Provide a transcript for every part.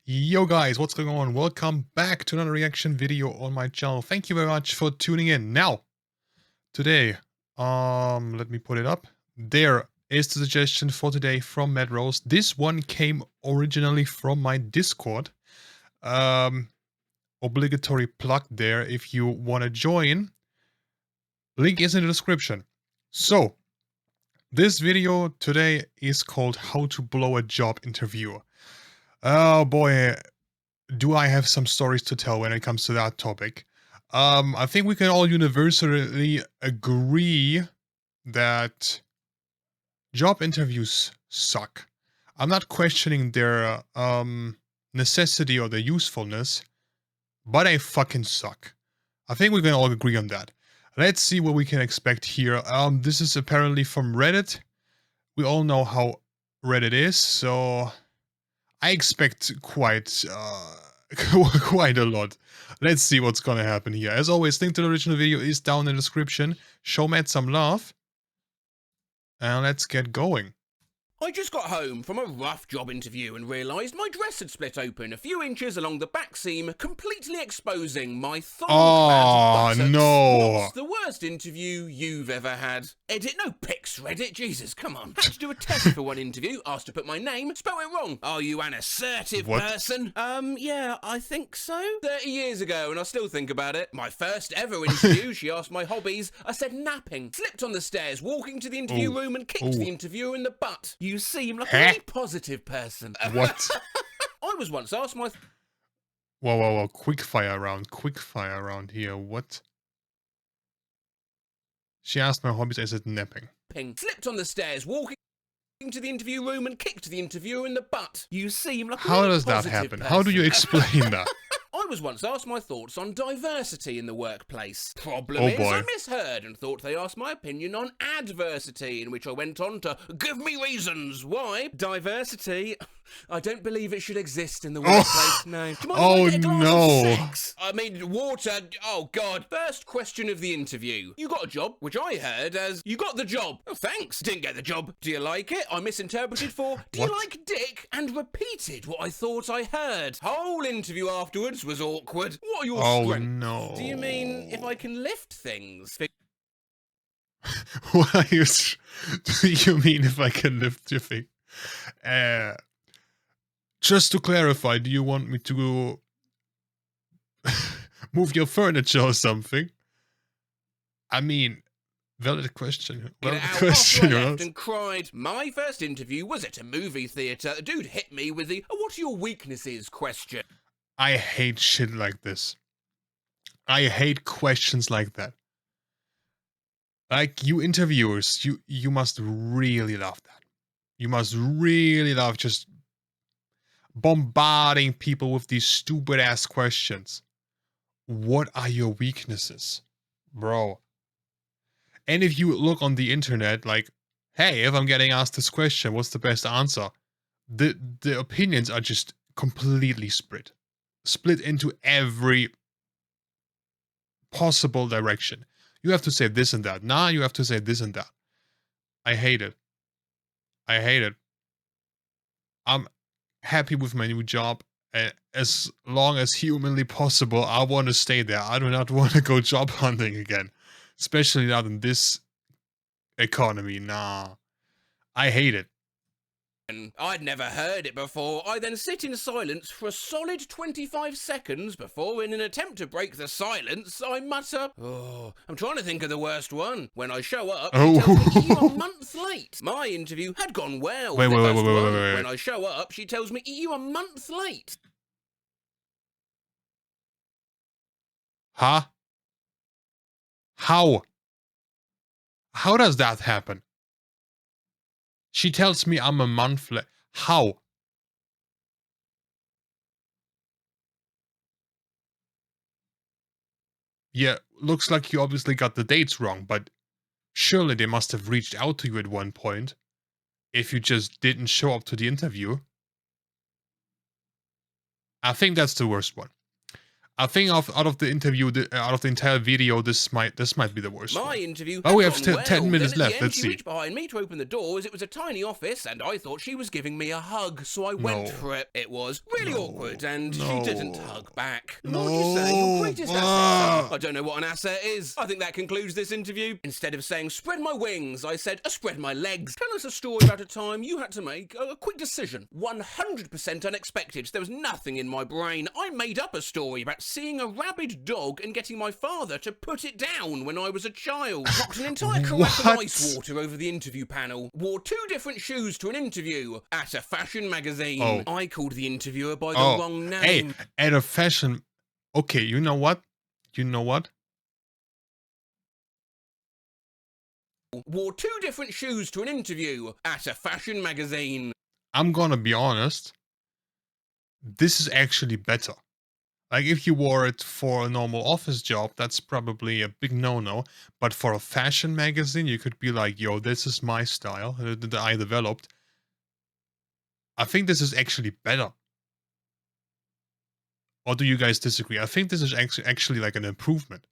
Yo guys, what's going on? Welcome back to another reaction video on my channel. Thank you very much for tuning in. Now, today, let me put it up. There is the suggestion for today from Matt Rose. This one came originally from my Discord. Obligatory plug there if you want to join. Link is in the description. So, this video today is called How to Blow a Job Interview. Oh boy, do I have some stories to tell when it comes to that topic. I think we can all universally agree that job interviews suck. I'm not questioning their necessity or their usefulness, but they fucking suck. I think we can all agree on that. Let's see what we can expect here. This is apparently from Reddit. We all know how Reddit is, so I expect quite a lot. Let's see what's gonna happen here. As always, link to the original video is down in the description. Show Matt some love. And let's get going. I just got home from a rough job interview and realised my dress had split open a few inches along the back seam, completely exposing my thong-clad buttocks. No. What's the worst interview you've ever had? Edit no pics, Reddit. Jesus, come on. Had to do a test for one interview, asked to put my name, spelt it wrong. Are you an assertive person? Yeah, I think so. 30 years ago, and I still think about it. My first ever interview, she asked my hobbies. I said napping. Slipped on the stairs, walking to the interview room and kicked the interviewer in the butt. You seem like a very positive person. What? I was once asked my... Whoa. Quick fire round here. What? She asked my hobbies, I said napping. Slipped on the stairs, walking to the interview room and kicked the interviewer in the butt. You seem like a How very does that positive happen? person. How do you explain that? I was once asked my thoughts on diversity in the workplace. Problem Oh is, boy. I misheard and thought they asked my opinion on adversity, in which I went on to give me reasons why. Diversity, I don't believe it should exist in the workplace, no. Do you mind if I get a glass of sex? I mean, water, oh God. First question of the interview. You got a job, which I heard as, you got the job. Oh, thanks, didn't get the job. Do you like it? I misinterpreted for, do you like dick? And repeated what I thought I heard. Whole interview afterwards was awkward. What are your strengths? No. Do you mean if I can lift things? What are you... Do you mean if I can lift your thing? Just to clarify, do you want me to move your furniture or something? I mean, valid question. Valid question. After I left and cried. My first interview was at a movie theatre. The dude hit me with the, what are your weaknesses question. I hate shit like this. I hate questions like that. Like, you interviewers, you must really love that. You must really love just bombarding people with these stupid ass questions. What are your weaknesses? Bro. And if you look on the internet, like, hey, if I'm getting asked this question, what's the best answer? The opinions are just completely split into every possible direction. You have to say this and that. Nah, you have to say this and that. I hate it. I hate it. I'm happy with my new job. As long as humanly possible, I want to stay there. I do not want to go job hunting again. Especially not in this economy. Nah. I hate it. I'd never heard it before. I then sit in silence for a solid 25 seconds before, in an attempt to break the silence, I mutter, oh, I'm trying to think of the worst one. When I show up, she tells me you're a month late. My interview had gone well. Wait. When I show up, she tells me you're a month late. Huh? How? How does that happen? She tells me I'm a month late. How? Yeah, looks like you obviously got the dates wrong, but surely they must have reached out to you at one point if you just didn't show up to the interview. I think that's the worst one. I think out of the interview, out of the entire video, this might be the worst My one. interview Oh, had we have gone well. 10 minutes Then at left. the end, Let's she see. reached behind me to open the door as it was a tiny office, and I thought she was giving me a hug, so I went for it. It was really awkward, and she didn't hug back. What would you say your greatest assets are? I don't know what an asset is. I think that concludes this interview. Instead of saying spread my wings, I said spread my legs. Tell us a story about a time you had to make a quick decision. 100% unexpected. There was nothing in my brain. I made up a story about seeing a rabid dog and getting my father to put it down when I was a child. Knocked an entire carafe of ice water over the interview panel. Wore 2 different shoes to an interview at a fashion magazine. I called the interviewer by the wrong name. Hey, at a fashion... Okay, you know what? Wore 2 different shoes to an interview at a fashion magazine. I'm gonna be honest. This is actually better. Like, if you wore it for a normal office job, that's probably a big no-no. But for a fashion magazine, you could be like, yo, this is my style that I developed. I think this is actually better. Or do you guys disagree? I think this is actually like an improvement.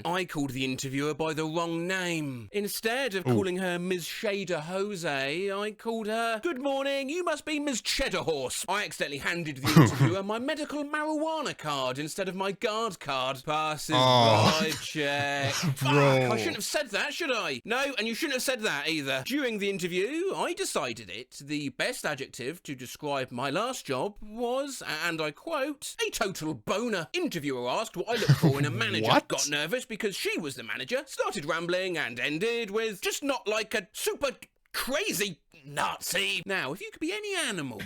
I called the interviewer by the wrong name. Instead of calling her Ms. Shader Jose, I called her, "Good morning, you must be Ms. Cheddar Horse." I accidentally handed the interviewer my medical marijuana card instead of my guard card. Passes by check. Fuck, I shouldn't have said that, should I? No, and you shouldn't have said that either. During the interview, I decided the best adjective to describe my last job was, and I quote, "a total boner." Interviewer asked what I looked for in a manager. What? Got nervous because she was the manager, started rambling, and ended with, "just not like a super crazy Nazi." Now, if you could be any animal.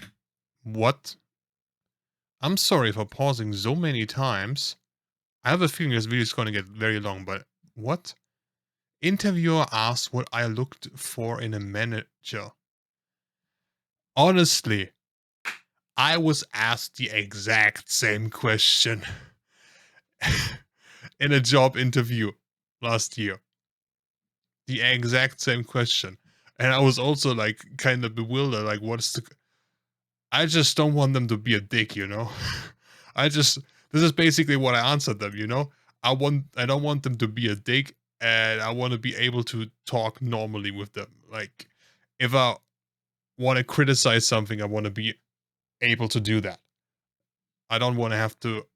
What? I'm sorry for pausing so many times. I have a feeling this video is going to get very long, but what? Interviewer asked what I looked for in a manager. Honestly, I was asked the exact same question in a job interview last year. The exact same question. And I was also like kind of bewildered, like what's the... I just don't want them to be a dick, you know? this is basically what I answered them, you know? I don't want them to be a dick, and I want to be able to talk normally with them. Like, if I want to criticize something, I want to be able to do that. I don't want to have to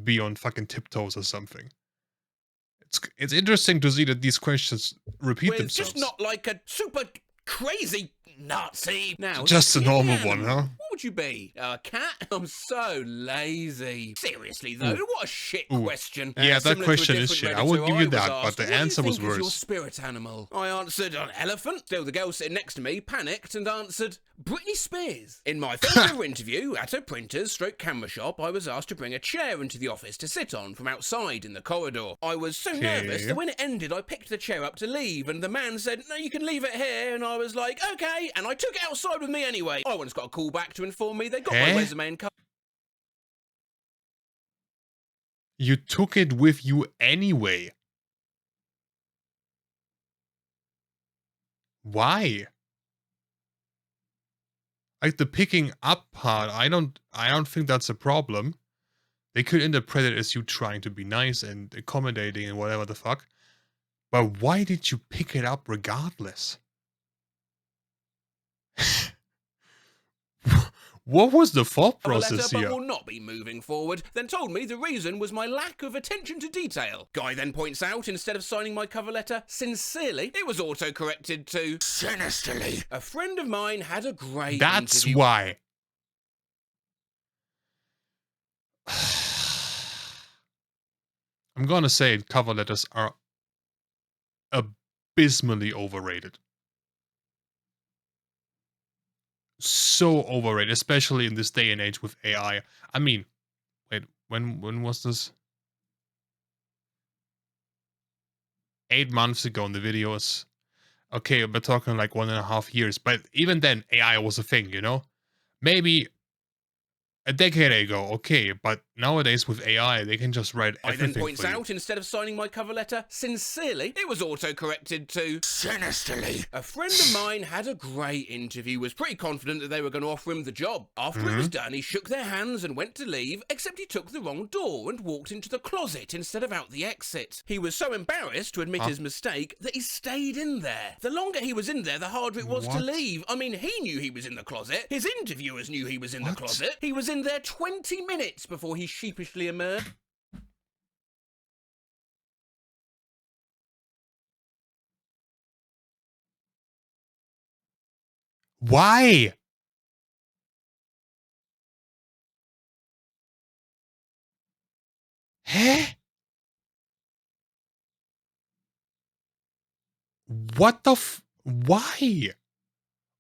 be on fucking tiptoes or something. It's interesting to see that these questions repeat themselves. Just not like a super crazy Nazi. Now, just a normal one, huh? What would you be? A cat? I'm so lazy. Seriously though, what a shit question. Yeah, that question is shit. I will give you that, but the answer was worse. Your spirit animal? I answered an elephant. Still, the girl sitting next to me panicked and answered Britney Spears. In my first ever interview at a printer's stroke camera shop, I was asked to bring a chair into the office to sit on from outside in the corridor. I was so nervous that when it ended, I picked the chair up to leave, and the man said, "No, you can leave it here," and I was like, "Okay," and I took it outside with me anyway. I once got a call back to inform me they got my resume and cover. You took it with you anyway. Why? Like, the picking up part, I don't think that's a problem. They could interpret it as you trying to be nice and accommodating and whatever the fuck. But why did you pick it up regardless? What was the thought process here? But will not be moving forward, then told me the reason was my lack of attention to detail. Guy then points out, instead of signing my cover letter sincerely, it was auto-corrected to sinisterly. A friend of mine had a great That's interview. why. I'm gonna say cover letters are abysmally overrated. So overrated, especially in this day and age with AI. I mean, wait, when was this? 8 months ago in the videos. Okay, we're talking like 1.5 years, but even then AI was a thing, you know? Maybe a decade ago, okay, but nowadays with AI, they can just write I then everything points for you. out, instead of signing my cover letter sincerely, it was auto-corrected to sinisterly. A friend of mine had a great interview, was pretty confident that they were going to offer him the job. After it was done, he shook their hands and went to leave, except he took the wrong door and walked into the closet instead of out the exit. He was so embarrassed to admit his mistake that he stayed in there. The longer he was in there, the harder it was to leave. I mean, he knew he was in the closet. His interviewers knew he was in the closet. He was in there 20 minutes before he sheepishly emerged. Why? Hä? What the why?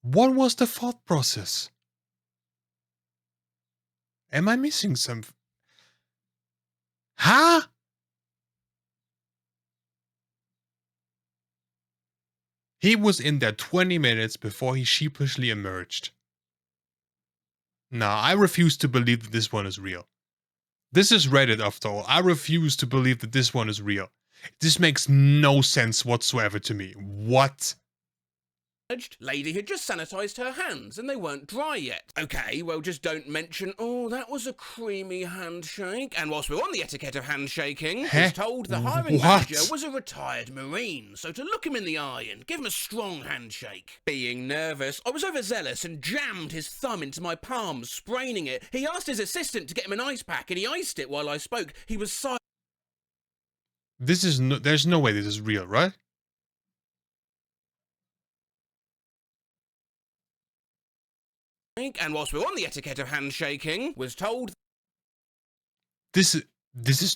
What was the thought process? Am I missing something? Huh? He was in there 20 minutes before he sheepishly emerged. Nah, I refuse to believe that this one is real. This is Reddit after all. I refuse to believe that this one is real. This makes no sense whatsoever to me. What? Lady had just sanitized her hands and they weren't dry yet. Okay, well, just don't mention, oh, that was a creamy handshake. And whilst we're on the etiquette of handshaking, was told the hiring manager was a retired Marine, so to look him in the eye and give him a strong handshake. Being nervous, I was overzealous and jammed his thumb into my palm, spraining it. He asked his assistant to get him an ice pack and he iced it while I spoke. He was silent. This is no, there's no way this is real, right? And whilst we're on the etiquette of handshaking, was told this is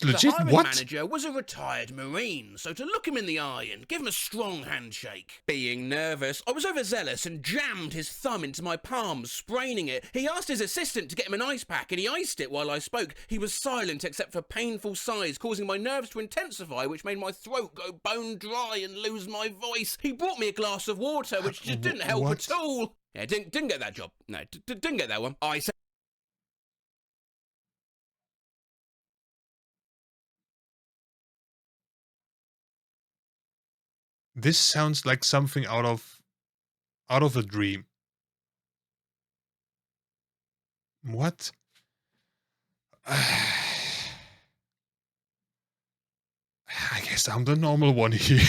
legit. The hiring What? manager was a retired Marine, so to look him in the eye and give him a strong handshake. Being nervous, I was overzealous and jammed his thumb into my palm, spraining it. He asked his assistant to get him an ice pack and he iced it while I spoke. He was silent except for painful sighs, causing my nerves to intensify, which made my throat go bone dry and lose my voice. He brought me a glass of water, which just didn't help at all. Yeah, didn't get that job. No, didn't get that one. I said. This sounds like something out of a dream. What? I guess I'm the normal one here.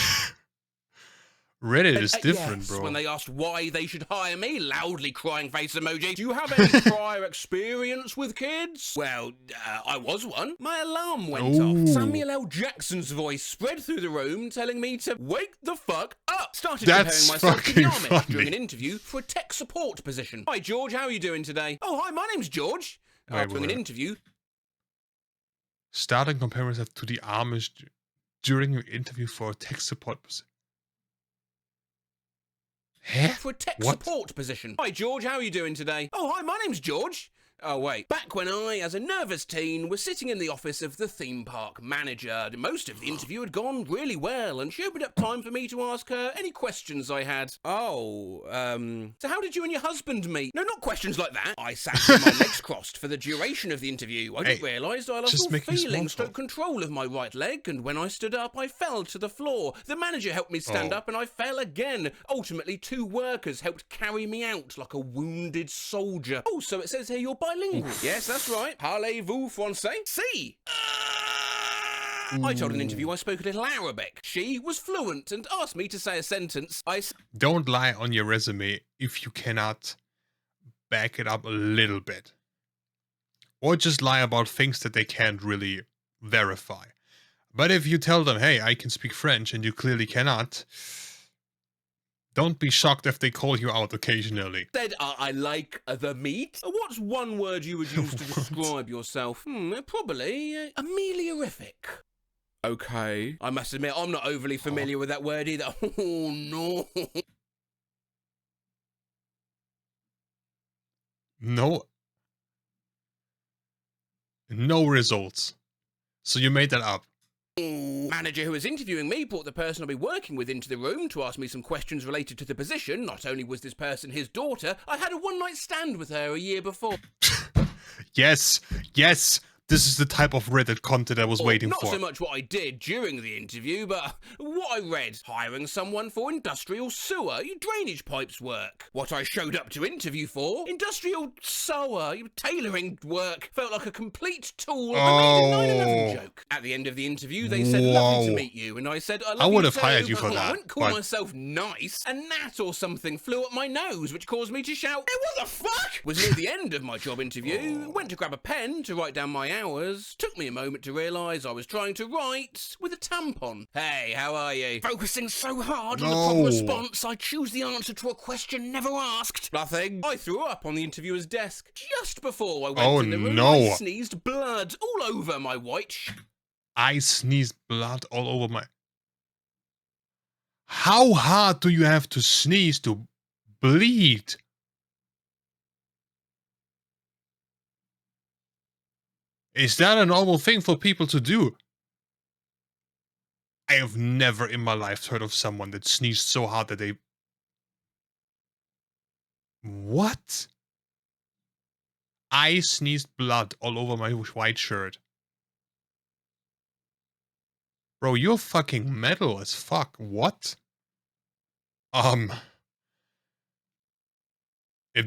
Reddit is different, yes, bro. When they asked why they should hire me, loudly crying face emoji. Do you have any prior experience with kids? Well, I was one. My alarm went off. Samuel L. Jackson's voice spread through the room, telling me to wake the fuck up. Started comparing myself to the Amish during an interview for a tech support position. Hi, George. How are you doing today? Oh, hi. My name's George. After an interview. Starting comparing myself to the Amish during an interview for a tech support position. For a tech support position. Hi, George. How are you doing today? Oh, hi. My name's George. Oh, wait. Back when I, as a nervous teen, was sitting in the office of the theme park manager, most of the interview had gone really well, and she opened up time for me to ask her any questions I had. Oh, so how did you and your husband meet? No, not questions like that. I sat with my legs crossed for the duration of the interview. I didn't realise I lost all feeling, stroke control of my right leg, and when I stood up, I fell to the floor. The manager helped me stand up, and I fell again. Ultimately, 2 workers helped carry me out like a wounded soldier. Oh, so it says here you're bilingual. Yes, that's right. Parlez-vous français? Si. I told an interview I spoke a little Arabic. She was fluent and asked me to say a sentence. Don't lie on your resume if you cannot back it up a little bit. Or just lie about things that they can't really verify. But if you tell them, hey, I can speak French, and you clearly cannot, don't be shocked if they call you out occasionally. Said, I like the meat. What's one word you would use to describe yourself? Probably ameliorific. Okay. I must admit, I'm not overly familiar with that word either. Oh, no. No results. So you made that up. Manager who was interviewing me brought the person I'll be working with into the room to ask me some questions related to the position. Not only was this person his daughter, I had a one-night stand with her a year before. Yes, This is the type of Reddit content I was waiting Not for. so much what I did during the interview, but what I read. Hiring someone for industrial sewer, drainage pipes work. What I showed up to interview for, industrial sewer, tailoring work. Felt like a complete tool. I made a 9/11 joke. At the end of the interview, they said, lovely to meet you. And I said, I love I would you have too. hired you for that. I wouldn't call myself nice. A gnat or something flew up my nose, which caused me to shout, hey, what the fuck? Was near the end of my job interview. Went to grab a pen to write down my hours. Took me a moment to realise I was trying to write with a tampon. Hey, how are you? Focusing so hard on the proper response, I choose the answer to a question never asked. Nothing. I threw up on the interviewer's desk. Just before I went in the room, I sneezed blood all over my white I sneezed blood all over my... How hard do you have to sneeze to bleed? Is that a normal thing for people to do? I have never in my life heard of someone that sneezed so hard that they... What? I sneezed blood all over my white shirt. Bro, you're fucking metal as fuck. What? If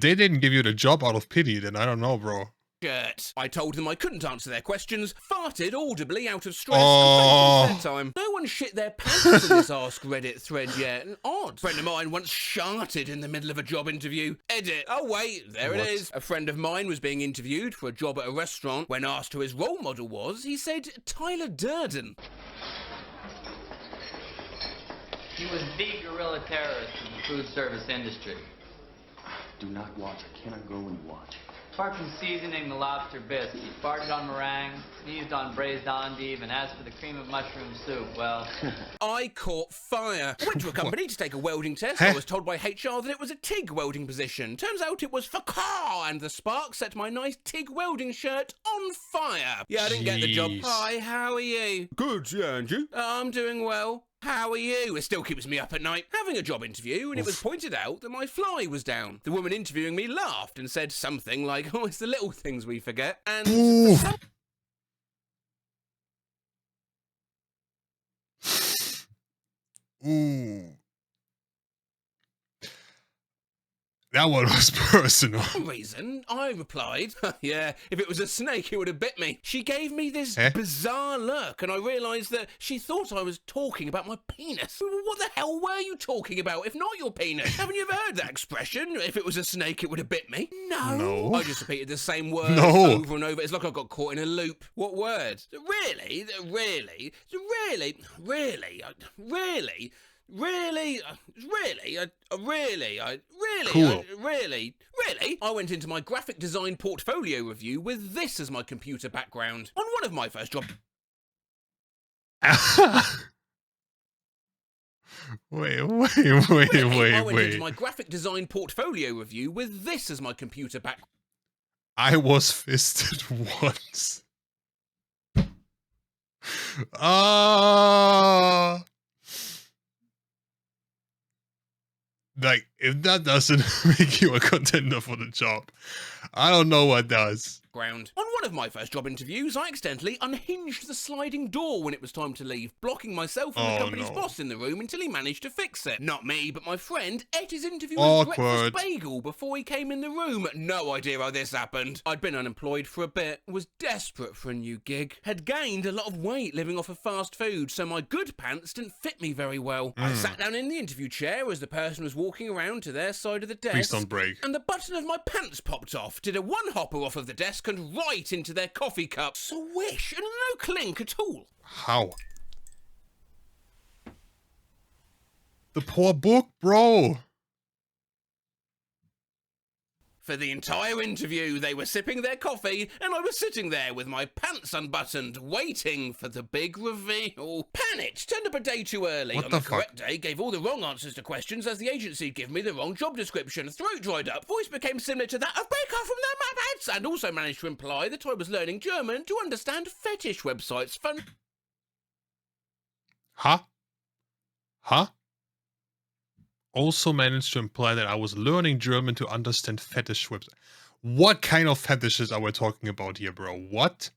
they didn't give you the job out of pity, then I don't know, bro. Shirt. I told them I couldn't answer their questions, farted audibly out of stress, and thanked them for their time. No one shit their pants in this Ask Reddit thread yet. Odd. A friend of mine once sharted in the middle of a job interview. Edit. Oh wait, there it is. A friend of mine was being interviewed for a job at a restaurant. When asked who his role model was, he said Tyler Durden. He was the guerrilla terrorist in the food service industry. Do not watch. I cannot go when you watch. Apart from seasoning the lobster bisque, he farted on meringue, sneezed on braised endive, and as for the cream of mushroom soup, well... I caught fire. I went to a company to take a welding test. I was told by HR that it was a TIG welding position. Turns out it was for car, and the spark set my nice TIG welding shirt on fire. Yeah, I didn't get the job. Hi, how are you? Good, yeah, and you? I'm doing well. How are you? It still keeps me up at night. Having a job interview, and it was pointed out that my fly was down. The woman interviewing me laughed and said something like, oh, it's the little things we forget. And Ooh. That one was personal. For some reason, I replied, yeah, if it was a snake, it would have bit me. She gave me this bizarre look, and I realised that she thought I was talking about my penis. What the hell were you talking about, if not your penis? Haven't you ever heard that expression? If it was a snake, it would have bit me? No. I just repeated the same word over and over. It's like I got caught in a loop. What word? Really? Really? Really? Really? Really? Really? I went into my graphic design portfolio review with this as my computer background. On one of my first jobs. Wait. I went into my graphic design portfolio review with this as my computer background. I was fisted once. Like, if that doesn't make you a contender for the job, I don't know what does. On one of my first job interviews, I accidentally unhinged the sliding door when it was time to leave, blocking myself and the company's boss in the room until he managed to fix it. Not me, but my friend ate his interviewer's breakfast bagel before he came in the room. No idea how this happened. I'd been unemployed for a bit, was desperate for a new gig, had gained a lot of weight living off of fast food, so my good pants didn't fit me very well. I sat down in the interview chair as the person was walking around to their side of the desk. Please don't break. And the button of my pants popped off, did a one-hopper off of the desk and right into their coffee cup. Swish, and no clink at all. How? The poor book, bro. For the entire interview, they were sipping their coffee, and I was sitting there with my pants unbuttoned, waiting for the big reveal. Panicked, turned up a day too early. What on the the correct day, gave all the wrong answers to questions as the agency gave me the wrong job description. Throat dried up, voice became similar to that of Baker from the Muppets, and also managed to imply that I was learning German to understand fetish websites. Fun. Huh? Also managed to imply that I was learning German to understand fetish websites. What kind of fetishes are we talking about here, bro? What?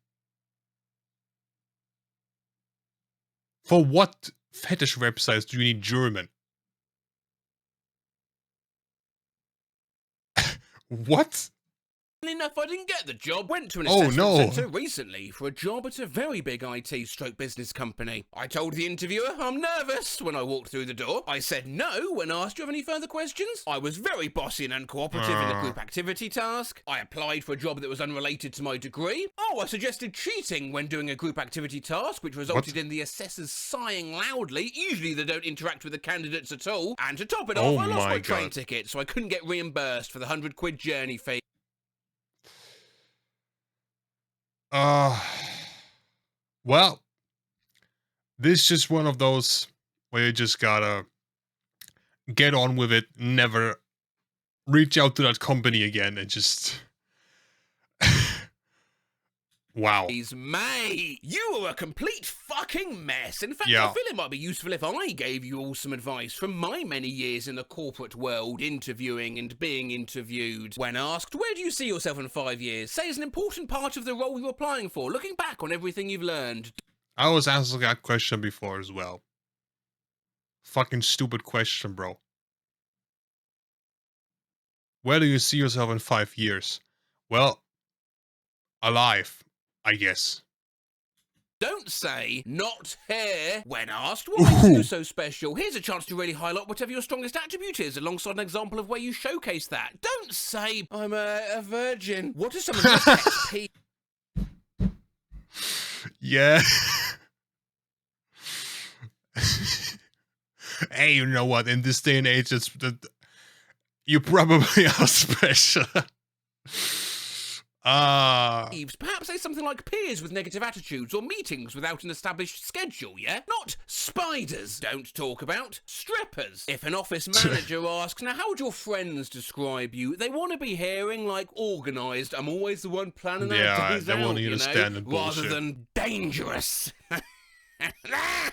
For what fetish websites do you need German? What? Enough, I didn't get the job. Went to an Oh, assessment no. centre recently for a job at a very big IT/business company. I told the interviewer I'm nervous when I walked through the door. I said no when asked, do you have any further questions? I was very bossy and uncooperative in the group activity task. I applied for a job that was unrelated to my degree. Oh, I suggested cheating when doing a group activity task, which resulted in the assessors sighing loudly. Usually they don't interact with the candidates at all. And to top it off, I lost my train ticket, so I couldn't get reimbursed for the £100 journey fee. Well, this is just one of those where you just gotta get on with it, never reach out to that company again, and just... Wow. Mate, you are a complete fucking mess. In fact, I feel it might be useful if I gave you all some advice from my many years in the corporate world, interviewing and being interviewed. When asked, where do you see yourself in 5 years? Say it's an important part of the role you're applying for, looking back on everything you've learned. I was asked that question before as well. Fucking stupid question, bro. Where do you see yourself in 5 years? Well, alive, I guess. Don't say, not here, when asked what makes you so special. Here's a chance to really highlight whatever your strongest attribute is, alongside an example of where you showcase that. Don't say, I'm a virgin. What are some of your pet peeves? Yeah. Hey, you know what? In this day and age, it's you probably are special. Perhaps say something like peers with negative attitudes or meetings without an established schedule, yeah? Not spiders. Don't talk about strippers. If an office manager asks, now how would your friends describe you? They want to be hearing like organised, I'm always the one planning our days out, you know, rather than dangerous.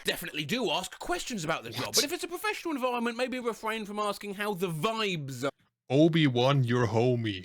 Definitely do ask questions about the job, but if it's a professional environment, maybe refrain from asking how the vibes are. Obi-Wan, your homie.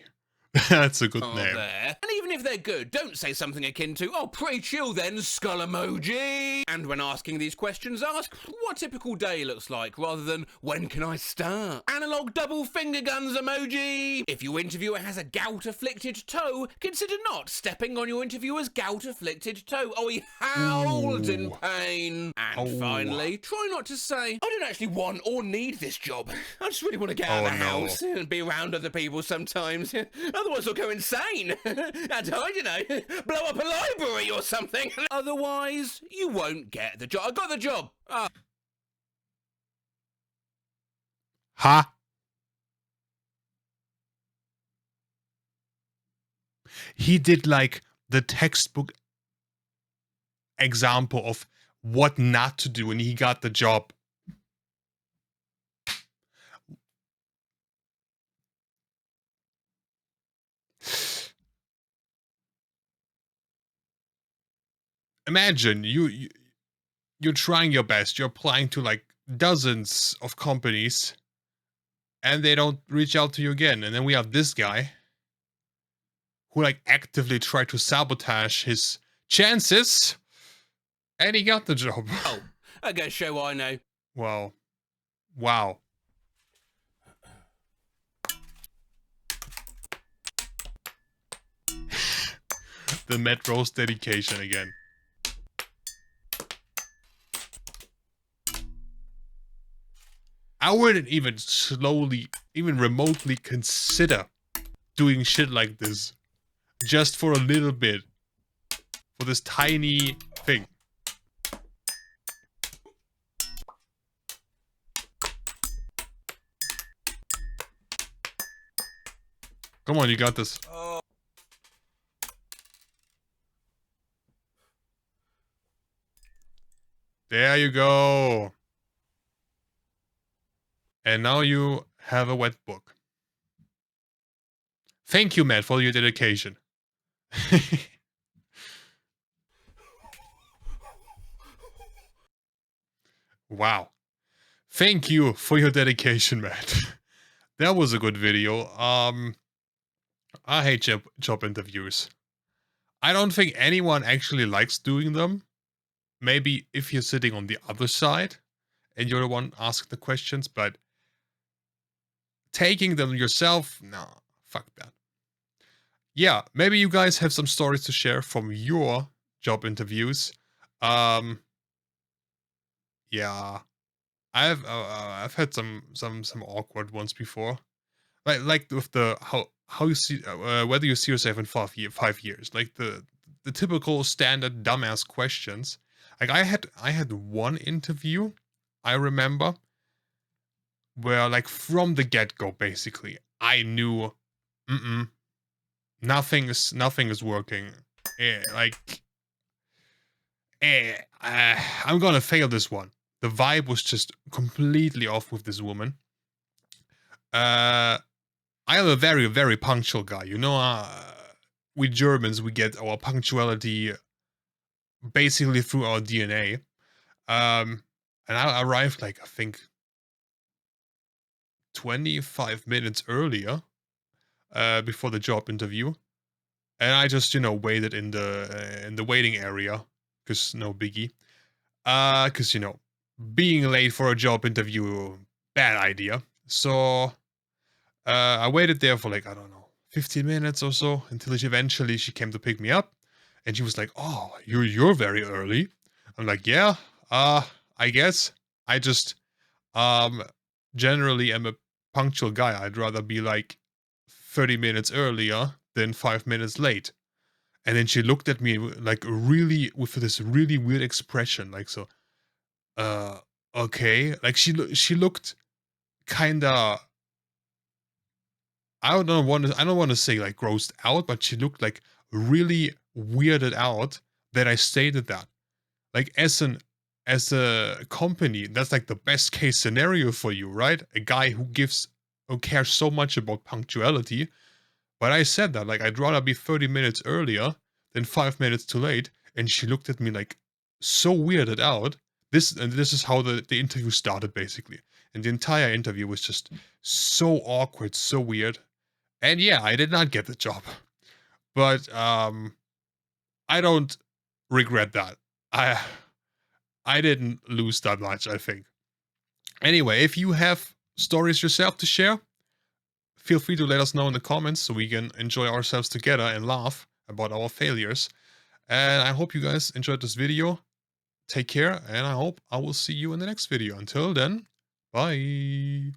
That's a good name. There. And even if they're good, don't say something akin to, oh, pretty chill then, skull emoji. And when asking these questions, ask what a typical day looks like, rather than, when can I start? Analog double finger guns emoji. If your interviewer has a gout-afflicted toe, consider not stepping on your interviewer's gout-afflicted toe. Oh, he howled in pain. And finally, try not to say, I don't actually want or need this job. I just really want to get out of the house and be around other people sometimes. Otherwise I'll go insane. And I don't know, blow up a library or something. Otherwise, you won't get the job. I got the job. Huh? He did like the textbook example of what not to do and he got the job. Imagine you're trying your best, you're applying to like dozens of companies and they don't reach out to you again. And then we have this guy who like actively tried to sabotage his chances and he got the job. Oh, I gotta show I know. Wow. Wow. The Metro's dedication again. I wouldn't even even remotely consider doing shit like this. Just for a little bit. For this tiny thing. Come on, you got this. There you go. And now you have a wet book. Thank you, Matt, for your dedication. Wow. Thank you for your dedication, Matt. That was a good video. I hate job interviews. I don't think anyone actually likes doing them. maybe if you're sitting on the other side and you're the one asking the questions, but taking them yourself, no, fuck that. Yeah, maybe you guys have some stories to share from your job interviews. Yeah, I've had some awkward ones before, like with the how you see whether you see yourself in 5 years, like the typical standard dumbass questions. Like I had one interview I remember where like from the get go basically I knew, mm nothing is working. Like I'm gonna fail this one. The vibe was just completely off with this woman. Uh, I am a very, very punctual guy. You know, we Germans, we get our punctuality basically through our DNA. And I arrived like, I think 25 minutes earlier, before the job interview. And I just, waited in the waiting area, because no biggie. Because, being late for a job interview, bad idea. So, I waited there for like, I don't know, 15 minutes or so until she came to pick me up. And she was like, "Oh, you're very early." I'm like, "Yeah, I guess. I just um generally am a punctual guy. I'd rather be like 30 minutes earlier than 5 minutes late." And then she looked at me like really with this really weird expression, like so, uh, okay. Like she looked kinda, I don't want to say like grossed out, but she looked like really weirded out that I stated that. Like as a company, that's like the best case scenario for you, right? A guy who cares so much about punctuality. But I said that, like, I'd rather be 30 minutes earlier than 5 minutes too late. And she looked at me like so weirded out. This is how the interview started basically. And the entire interview was just so awkward, so weird. And yeah, I did not get the job. But I don't regret that. I didn't lose that much, I think. Anyway, if you have stories yourself to share, feel free to let us know in the comments so we can enjoy ourselves together and laugh about our failures. And I hope you guys enjoyed this video. Take care, and I hope I will see you in the next video. Until then, bye.